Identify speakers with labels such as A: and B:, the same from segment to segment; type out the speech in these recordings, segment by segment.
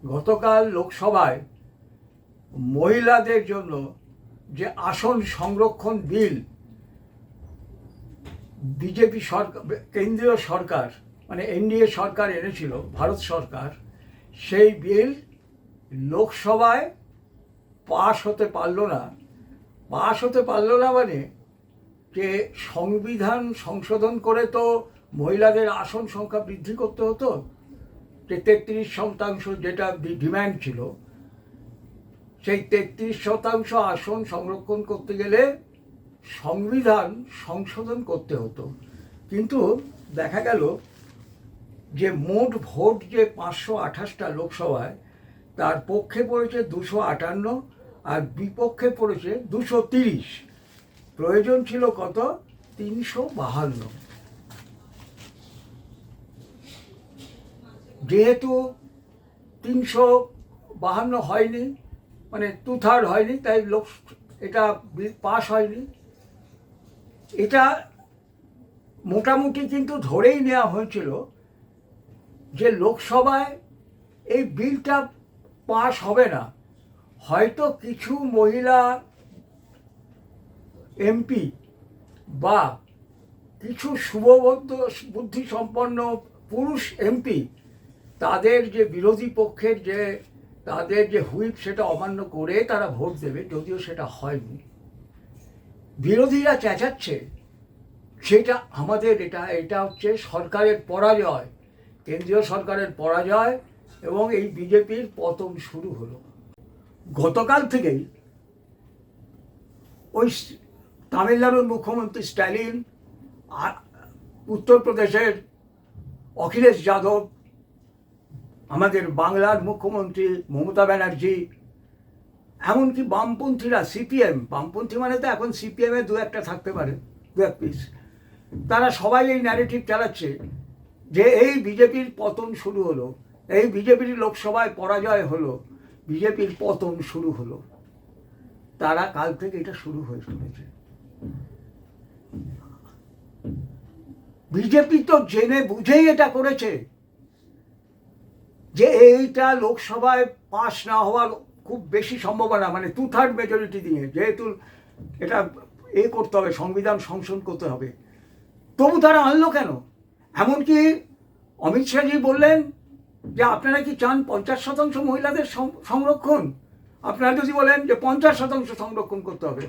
A: গতকাল লোকসভায় মহিলাদের জন্য যে আসন সংরক্ষণ বিল বিজেপি সরকার, কেন্দ্রীয় সরকার মানে এনডিএ সরকার এনেছিল, ভারত সরকার, সেই বিল লোকসভায় পাশ হতে পারল না। মানে যে সংবিধান সংশোধন করে তো মহিলাদের আসন সংখ্যা বৃদ্ধি করতে হতো, যে 33% যেটা ডিম্যান্ড ছিল, সেই 33% আসন সংরক্ষণ করতে গেলে সংবিধান সংশোধন করতে হতো। কিন্তু দেখা গেল যে মোট ভোট যে 528টা লোকসভায়, তার পক্ষে পড়েছে 258 আর বিপক্ষে পড়েছে 230। প্রয়োজন ছিল কত? 352। যেহেতু 352 হয়নি, মানে 2/3 হয়নি, তাই এটা পাস হয়নি। এটা মোটামুটি কিন্তু ধরেই নেওয়া হয়েছিল যে লোকসভায় এই বিলটা পাস হবে না। হয়তো কিছু মহিলা এমপি বা কিছু বুদ্ধি সম্পন্ন পুরুষ এমপি তাদের যে বিরোধী পক্ষের তাদের যে হুইপ, সেটা অমান্য করে তারা ভোট দেবে, যদিও সেটা হয়নি। বিরোধীরা চেঁচাচ্ছে, সেটা আমাদের এটা হচ্ছে সরকারের পরাজয়, কেন্দ্রীয় সরকারের পরাজয়, এবং এই বিজেপির পতন শুরু হলো। গতকাল থেকেই ওই তামিলনাড়ুর মুখ্যমন্ত্রী স্ট্যালিন, উত্তরপ্রদেশের অখিলেশ যাদব, আমাদের বাংলার মুখ্যমন্ত্রী মমতা ব্যানার্জি, এমনকি বামপন্থীরা, সিপিএম, বামপন্থী মানে তো এখন সিপিএমে দু একটা থাকতে পারে, দু এক পিস, তারা সবাই এই ন্যারেটিভ চালাচ্ছে যে এই বিজেপির পতন শুরু হলো, এই বিজেপির লোকসভায় পরাজয় হলো, বিজেপির পতন শুরু হলো। তারা কাল থেকে এটা শুরু হয়ে চলেছে। বিজেপি তো জেনে বুঝেই এটা করেছে যে এইটা লোকসভায় পাশ না হওয়ার খুব বেশি সম্ভাবনা, মানে 2/3 মেজরিটি দিয়ে, যেহেতু এটা করতে হবে, সংবিধান সংশোধন করতে হবে। তবু তারা আনলো কেন? এমনকি অমিত শাহজি বললেন যে আপনারা কি চান 50% মহিলাদের সংরক্ষণ? আপনারা যদি বলেন যে 50% সংরক্ষণ করতে হবে,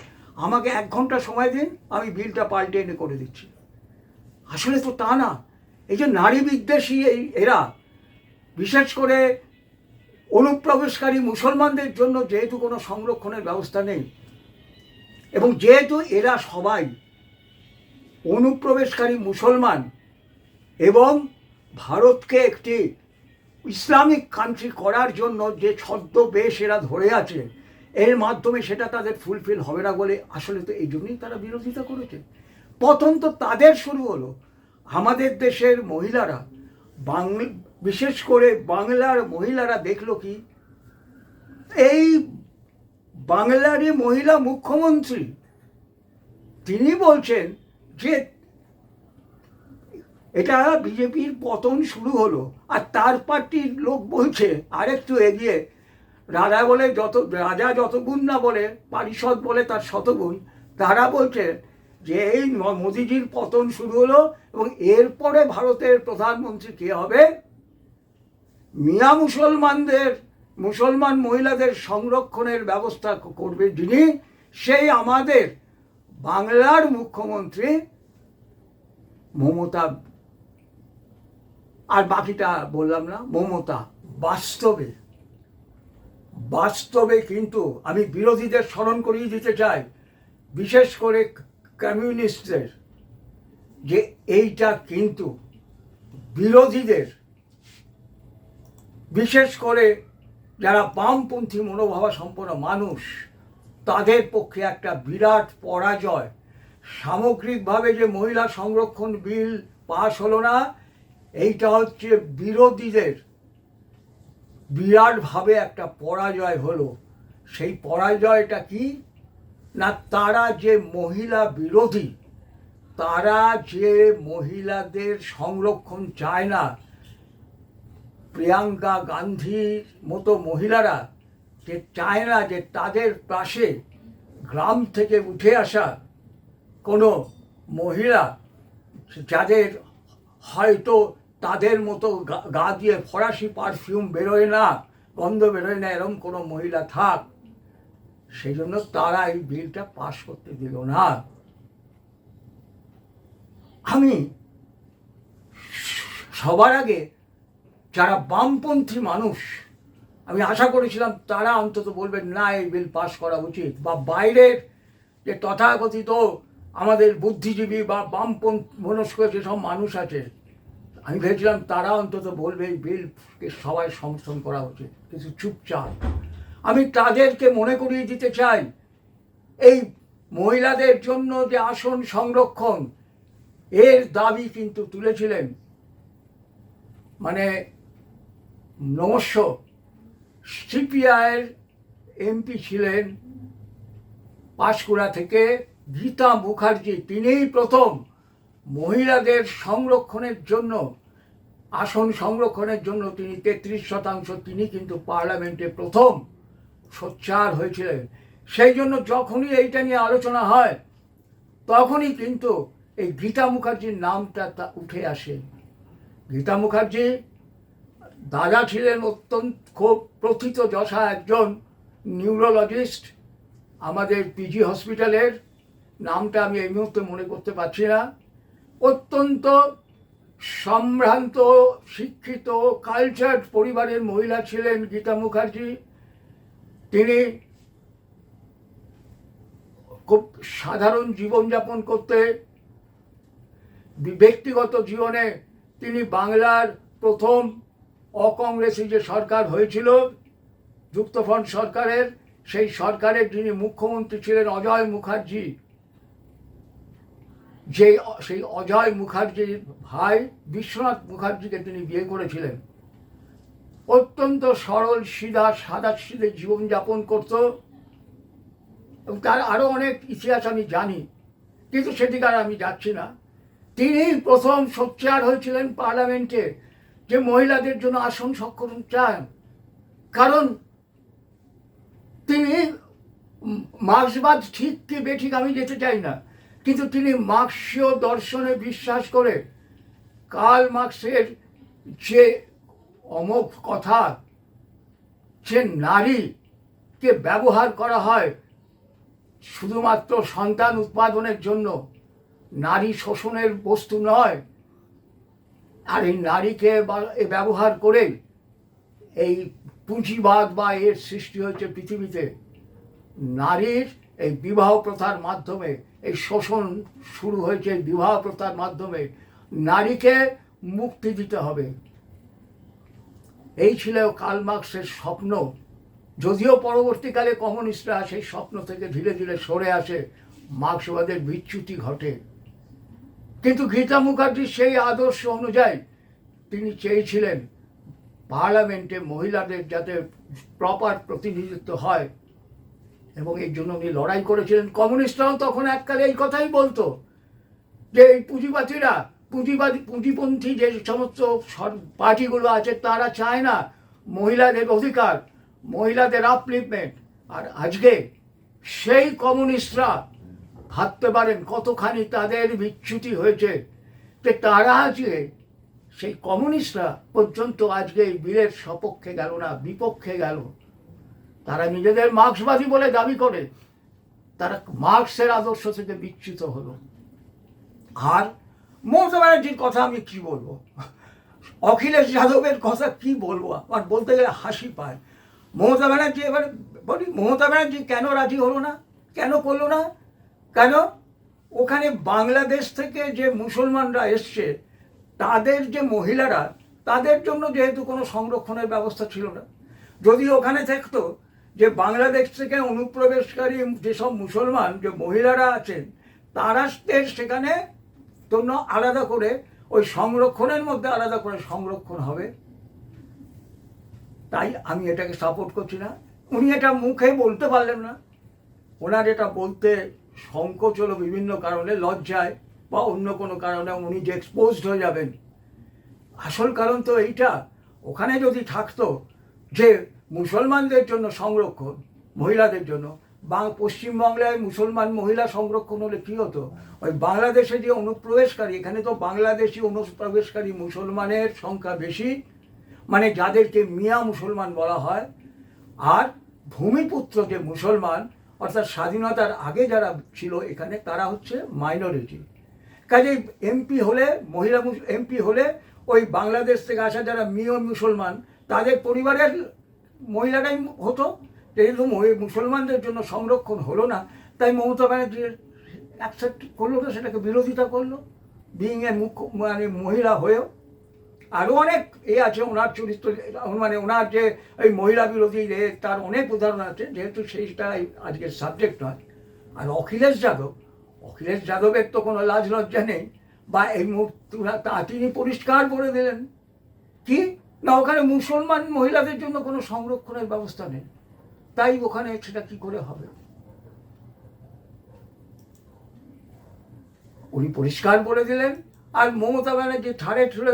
A: আমাকে 1 ঘন্টা সময় দিন, আমি বিলটা পাল্টে এনে করে দিচ্ছি। আসলে তো তা না। এই যে নারী বিদ্বেষী এরা, বিশেষ করে অনুপ্রবেশকারী মুসলমানদের জন্য যেহেতু কোনো সংরক্ষণের ব্যবস্থা নেই, এবং যেহেতু এরা সবাই অনুপ্রবেশকারী মুসলমান এবং ভারতকে একটি ইসলামিক কান্ট্রি করার জন্য যে ছদ্মবেশ এরা ধরে আছে, এর মাধ্যমে সেটা তাদের ফুলফিল হবে না বলে আসলে তো এই জন্যই তারা বিরোধিতা করেছে। প্রথম তো তাদের শুরু হলো। আমাদের দেশের মহিলারা, বিশেষ করে বাংলার মহিলারা দেখলো কি, এই বাংলারই মহিলা মুখ্যমন্ত্রী, তিনি বলছেন যে এটা বিজেপির পতন শুরু হলো। আর তার পার্টির লোক বলছে আরেকটু এগিয়ে, রাজা যত গুণ না বলে, পারিষদ বলে তার শতগুণ। তারা বলছে যে এই মোদিজির পতন শুরু হলো এবং এরপরে ভারতের প্রধানমন্ত্রী কে হবে? মিয়া মুসলমান মহিলাদের সংরক্ষণের ব্যবস্থা করবে যিনি, সেই আমাদের বাংলার মুখ্যমন্ত্রী মমতা। আর বাকিটা বললাম না, মমতা। বাস্তবে কিন্তু আমি বিরোধীদের স্মরণ করিয়ে দিতে চাই, বিশেষ করে কমিউনিস্টদের, যে এইটা কিন্তু বিরোধীদের, বিশেষ করে যারা বামপন্থী মনোভাবা সম্পন্ন মানুষ, তাদের পক্ষে একটা বিরাট পরাজয়। সামগ্রিকভাবে যে মহিলা সংরক্ষণ বিল পাশ হলো না, এইটা হচ্ছে বিরোধীদের বিরাটভাবে একটা পরাজয় হলো। সেই পরাজয়টা কি না, তারা যে মহিলা বিরোধী, তারা যে মহিলাদের সংরক্ষণ চায় না, প্রিয়াঙ্কা গান্ধীর মতো মহিলারা যে চায় না যে তাদের পাশে গ্রাম থেকে উঠে আসা কোনো মহিলা, যাদের হয়তো তাদের মতো গা দিয়ে ফরাসি পারফিউম বেরোয় না, গন্ধ বেরোয় না, এরকম কোনো মহিলা থাক, সেই জন্য তারা এই বিলটা পাশ করতে দিল না। আমি সবার আগে যারা বামপন্থী মানুষ, আমি আশা করেছিলাম তারা অন্তত বলবেন না এই বিল পাশ করা উচিত, বা বাইরের যে তথাকথিত আমাদের বুদ্ধিজীবী বা বামপন্থী মনস্ক যেসব মানুষ আছে, আমি ভেবেছিলাম তারা অন্তত বলবে এই বিলকে সবাই সমর্থন করা উচিত, কিন্তু চুপচাপ। আমি তাদেরকে মনে করিয়ে দিতে চাই, এই মহিলাদের জন্য যে আসন সংরক্ষণ এর দাবি কিন্তু তুলেছিলেন মানে নমস্য সিপিআইয়ের এমপি ছিলেন পাঁশকুড়া থেকে গীতা মুখার্জি। তিনিই প্রথম মহিলাদের সংরক্ষণের জন্য, আসন সংরক্ষণের জন্য তিনি 33%, তিনি কিন্তু পার্লামেন্টে প্রথম সোচ্চার হয়েছিলেন। সেই জন্য যখনই এইটা নিয়ে আলোচনা হয় তখনই কিন্তু এই গীতা মুখার্জির নামটা উঠে আসে। গীতা মুখার্জি দাদা ছিলেন অত্যন্ত খুব প্রথিতযশা একজন নিউরোলজিস্ট, আমাদের পিজি হসপিটালের, নামটা আমি এই মুহূর্তে মনে করতে পারছি না। অত্যন্ত সম্ভ্রান্ত, শিক্ষিত, কালচার্ড পরিবারের মহিলা ছিলেন গীতা মুখার্জি। তিনি খুব সাধারণ জীবনযাপন করতে, ব্যক্তিগত জীবনে তিনি বাংলার প্রথম অকংগ্রেসি যে সরকার হয়েছিল যুক্তফ্রন্ট সরকারের, সেই সরকারের যিনি মুখ্যমন্ত্রী ছিলেন অজয় মুখার্জি, সেই অজয় মুখার্জির ভাই বিশ্বনাথ মুখার্জিকে তিনি বিয়ে করেছিলেন। অত্যন্ত সরল সাদা সিধে জীবনযাপন করত, এবং তার আরও অনেক ইতিহাস আমি জানি, কিন্তু সেদিকে আর আমি যাচ্ছি না। তিনি প্রথম সোচ্চার হয়েছিলেন পার্লামেন্টে যে মহিলাদের জন্য আসন সংরক্ষণ চান, কারণ তিনি মার্ক্সবাদ ঠিক কি বেঠিক আমি যেতে চাই না, কিন্তু তিনি মার্ক্সীয় দর্শনে বিশ্বাস করে কার্ল মার্ক্সের যে অমোঘ কথা, যে নারীকে ব্যবহার করা হয় শুধুমাত্র সন্তান উৎপাদনের জন্য, নারী শোষণের বস্তু নয়, আর এই নারীকে ব্যবহার করে এই পুঁজিবাদ বা এর সৃষ্টি হয়েছে পৃথিবীতে। নারীর এই বিবাহ প্রথার মাধ্যমে এই শোষণ শুরু হয়েছে, বিবাহ প্রথার মাধ্যমে নারীকে মুক্তি দিতে হবে। এই ছিল কার্ল মার্ক্সের স্বপ্ন, যদিও পরবর্তীকালে কমিউনিস্টরা সেই স্বপ্ন থেকে ধীরে ধীরে সরে আসে, মার্ক্সবাদের বিচ্যুতি ঘটে। কিন্তু গীতা মুখার্জির সেই আদর্শ অনুযায়ী তিনি চেয়েছিলেন পার্লামেন্টে মহিলাদের যাতে প্রপার প্রতিনিধিত্ব হয়, এবং এই জন্য উনি লড়াই করেছিলেন। কমিউনিস্টরাও তখন এককালে এই কথাই বলতো যে এই পুঁজিপন্থী যে সমস্ত পার্টিগুলো আছে তারা চায় না মহিলাদের অধিকার, মহিলাদের আপলিফমেন্ট। আর আজকে সেই কমিউনিস্টরা ভাবতে পারেন কতখানি তাদের বিচ্যুতি হয়েছে, যে তারা আজকে, সেই কমিউনিস্টরা পর্যন্ত আজকে এই বিলের সপক্ষে গেল না, বিপক্ষে গেল। তারা নিজেদের মার্ক্সবাদী বলে দাবি করে, তারা মার্ক্সের আদর্শ থেকে বিচ্যুত হলো। আর মমতা ব্যানার্জির কথা আমি কি বলবো, অখিলেশ যাদবের কথা কি বলবো, আমার বলতে গেলে হাসি পায়। মমতা ব্যানার্জি, এবার বলি মমতা ব্যানার্জি কেন রাজি হলো না, কেন করলো না? কেন? ওখানে বাংলাদেশ থেকে যে মুসলমানরা এসছে, তাদের যে মহিলারা, তাদের জন্য যেহেতু কোনো সংরক্ষণের ব্যবস্থা ছিল না। যদি ওখানে থাকতো যে বাংলাদেশ থেকে অনুপ্রবেশকারী যেসব মুসলমান যে মহিলারা আছেন, তারা সেখানে জন্য আলাদা করে ওই সংরক্ষণের মধ্যে আলাদা করে সংরক্ষণ হবে। তাই আমি এটাকে সাপোর্ট করছি না। উনি এটা মুখে বলতে পারলেন না, ওনার এটা বলতে সংকোচ হলো বিভিন্ন কারণে, লজ্জায় বা অন্য কোনো কারণে, উনি যে এক্সপোজড হয়ে যাবেন। আসল কারণ তো এইটা, ওখানে যদি থাকতো যে মুসলমানদের জন্য সংরক্ষণ, মহিলাদের জন্য, পশ্চিমবাংলায় মুসলমান মহিলা সংরক্ষণ হলে কী হতো, ওই বাংলাদেশে যে অনুপ্রবেশকারী, এখানে তো বাংলাদেশি অনুপ্রবেশকারী মুসলমানের সংখ্যা বেশি, মানে যাদেরকে মিয়া মুসলমান বলা হয়, আর ভূমিপুত্র যে মুসলমান অর্থাৎ স্বাধীনতার আগে যারা ছিল এখানে তারা হচ্ছে মাইনরিটি। কাজেই এমপি হলে, মহিলা এমপি হলে ওই বাংলাদেশ থেকে আসা যারা মিয়া মুসলমান তাদের পরিবারের মহিলারাই হতো। যেহেতু মুসলমানদের জন্য সংরক্ষণ হলো না, তাই মমতা ব্যানার্জি অ্যাকসেপ্ট করলো না, সেটাকে বিরোধিতা করলো, বিইং এ মানে মহিলা হয়েও। আরও অনেক আছে ওনার চরিত্র, মানে ওনার যে এই মহিলা বিরোধী তার অনেক উদাহরণ আছে, যেহেতু সেইটা আজকের সাবজেক্ট নয়। আর অখিলেশ যাদবের তো কোনো লাজ লজ্জা নেই, বা এই তিনি পরিষ্কার করে দিলেন কি না ওখানে মুসলমান মহিলাদের জন্য কোনো সংরক্ষণের ব্যবস্থা নেই, তাই ওখানে সেটা কি করে হবে। উনি পরিষ্কার করে দিলেন, আর মমতা ব্যানার্জি ঠাড়ে ঠুড়ে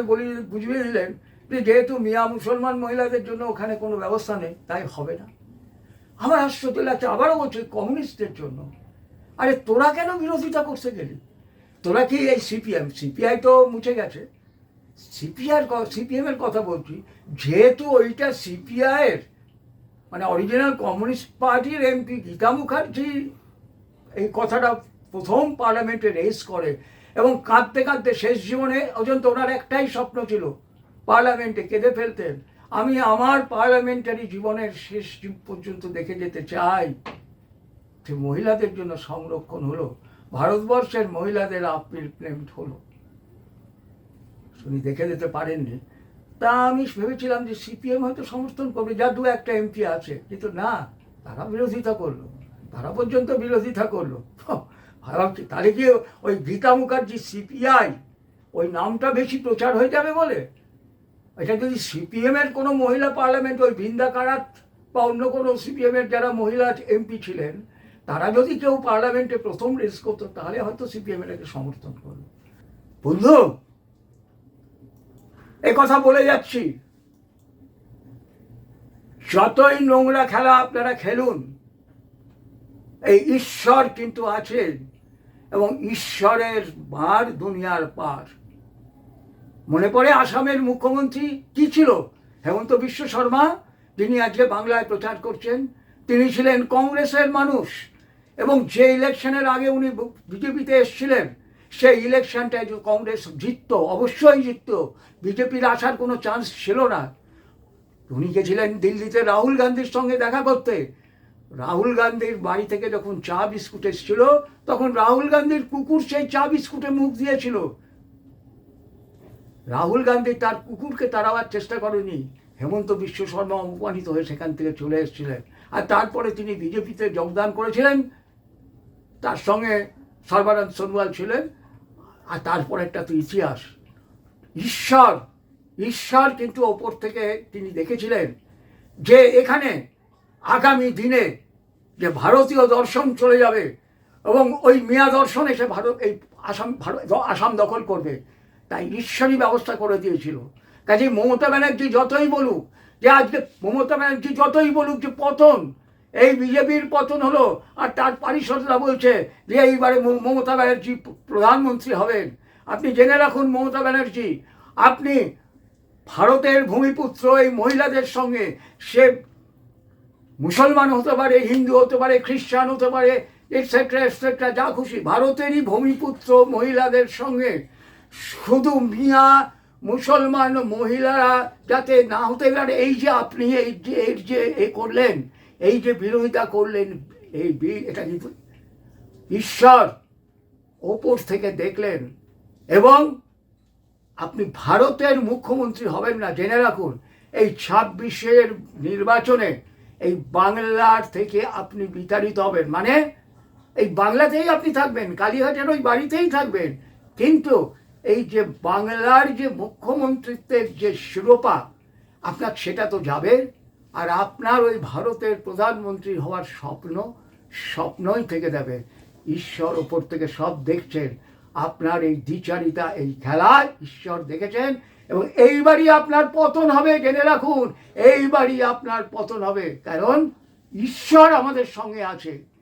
A: বুঝিয়ে দিলেন যে যেহেতু মিয়া মুসলমান মহিলাদের জন্য ওখানে কোনো ব্যবস্থা নেই, তাই হবে না। আমার আশ্চর্য লাগছে, আবারও বলছে কমিউনিস্টদের জন্য। আরে তোরা কেন বিরোধিতা করতে গেলি? তোরা কি এই সিপিআই তো মুছে গেছে, সিপিএমের কথা বলছি, যেহেতু ওইটা সিপিআইয়ের মানে অরিজিনাল কমিউনিস্ট পার্টির এমপি গীতা মুখার্জি এই কথাটা প্রথম পার্লামেন্টে রেজ করে, এবং কাঁদতে কাঁদতে শেষ জীবনে পর্যন্ত ওনার একটাই স্বপ্ন ছিল, পার্লামেন্টে কেঁদে ফেলতেন, আমি আমার পার্লামেন্টারি জীবনের শেষ পর্যন্ত দেখে যেতে চাই যে মহিলাদের জন্য সংরক্ষণ হলো, ভারতবর্ষের মহিলাদের আপলিফমেন্ট হলো। উনি দেখে যেতে পারেননি। তা আমি ভেবেছিলাম যে সিপিএম হয়তো সমর্থন করবে, যা দু একটা এমপি আছে, কিন্তু না, তারা বিরোধিতা করলো, তারা পর্যন্ত বিরোধিতা করলো। ভাবছি তাহলে কি ওই গীতা মুখার্জি সিপিআই ওই নামটা বেশি প্রচার হয়ে যাবে বলে, এটা যদি সিপিএমের কোনো মহিলা পার্লামেন্ট, ওই বৃন্দা কারাত বা অন্য কোনো সিপিএমের যারা মহিলা এমপি ছিলেন, তারা যদি কেউ পার্লামেন্টে প্রথম রেস করতো, তাহলে হয়তো সিপিএম এটাকে সমর্থন করলো। বন্ধু, এ কথা বলে যাচ্ছি, যতই নোংরা খেলা আপনারা খেলুন, এই ঈশ্বর কিন্তু আছেন, এবং ঈশ্বরের বার দুনিয়ার পার। মনে পড়ে আসামের মুখ্যমন্ত্রী কি ছিল? হেমন্ত বিশ্ব শর্মা, যিনি আজকে বাংলায় প্রচার করছেন, তিনি ছিলেন কংগ্রেসের মানুষ, এবং যে ইলেকশনের আগে উনি বিজেপিতে এসেছিলেন, সেই ইলেকশনটায় যে কংগ্রেস জিতত, অবশ্যই জিতত, বিজেপির আসার কোনো চান্স ছিল না। উনি গেছিলেন দিল্লিতে রাহুল গান্ধীর সঙ্গে দেখা করতে। রাহুল গান্ধীর বাড়ি থেকে যখন চা বিস্কুট এসেছিল, তখন রাহুল গান্ধীর কুকুর সেই চা বিস্কুটে মুখ দিয়েছিল। রাহুল গান্ধী তার কুকুরকে তাড়াবার চেষ্টা করেনি, হেমন্ত বিশ্ব শর্মা অপমানিত হয়ে সেখান থেকে চলে এসেছিলেন, আর তারপরে তিনি বিজেপিতে যোগদান করেছিলেন, তার সঙ্গে সর্বানন্দ সোনোয়াল ছিলেন, আর তারপরেরটা তো ইতিহাস। ঈশ্বর কিন্তু ওপর থেকে তিনি দেখেছিলেন যে এখানে আগামী দিনে যে ভারতীয় দর্শন চলে যাবে, এবং ওই মিয়া দর্শন এসে এই আসাম দখল করবে, তাই ঈশ্বরই ব্যবস্থা করে দিয়েছিল। কাজে মমতা ব্যানার্জি যতই বলুক যে আজকে যে পতন, এই বিজেপির পতন হলো, আর তার পারিষদরা বলছে যে এইবারে মমতা ব্যানার্জি প্রধানমন্ত্রী হবেন, আপনি জেনে রাখুন মমতা ব্যানার্জি, আপনি ভারতের ভূমিপুত্র এই মহিলাদের সঙ্গে, সে মুসলমান হতে পারে, হিন্দু হতে পারে, খ্রিস্টান হতে পারে, এটসেট্রা এটসেট্রা, যা খুশি, ভারতেরই ভূমিপুত্র মহিলাদের সঙ্গে শুধু মিয়া মুসলমান মহিলারা যাতে না হতে পারে, এই যে আপনি এই যে করলেন, এই যে বিরোধিতা করলেন, এটা কিন্তু ঈশ্বর ওপর থেকে দেখলেন, এবং আপনি ভারতের মুখ্যমন্ত্রী হবেন না, জেনে রাখুন। এই 26-এর নির্বাচনে এই বাংলার থেকে আপনি বিতাড়িত হবেন, মানে এই বাংলাতেই আপনি থাকবেন, কালীঘাটের ওই বাড়িতেই থাকবেন, কিন্তু এই যে বাংলার যে মুখ্যমন্ত্রিত্বের যে শিরোপা আপনার, সেটা তো যাবে, আর আপনার ওই ভারতের প্রধানমন্ত্রী হওয়ার স্বপ্নই থেকে যাবে। ঈশ্বর ওপর থেকে সব দেখছেন, আপনার এই দ্বিচারিতা, এই খেলায় ঈশ্বর দেখেছেন, এবং এইবারই আপনার পতন হবে, জেনে রাখুন, এইবারই আপনার পতন হবে, কারণ ঈশ্বর আমাদের সঙ্গে আছে।